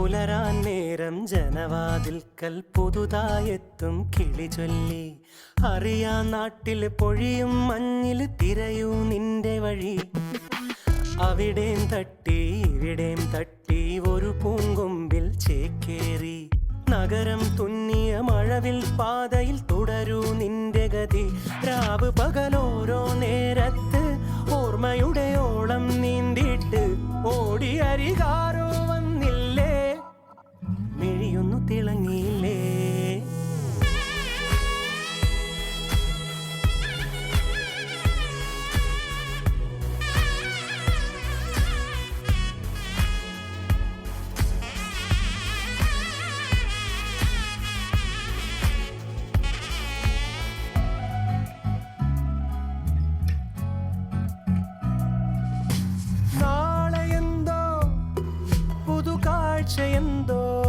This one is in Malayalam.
പുലരാൻ നേരം ജനവാതിൽക്കൽ പുതുതായെത്തും കിളി ചൊല്ലി. അറിയാ നാട്ടിൽ പൊഴിയും മഞ്ഞിൽ തിരയൂ നിന്റെ വഴി. അവിടേം തട്ടി ഇവിടേം തട്ടി ഒരു പൂങ്കൊമ്പിൽ ചേക്കേറി. നഗരം തുന്നിയ മഴവിൽ പാതയിൽ തുടരൂ നിന്റെ ഗതി. രാവ് പകലോരോ നേരത്ത് ഓർമ്മയുടെ ഓളം നീന്തിയിട്ട് ഓടി അരികാരോ വന്നില്ലേ, മിഴിയൊന്നു തിളങ്ങിയില്ലേ. എന്തോ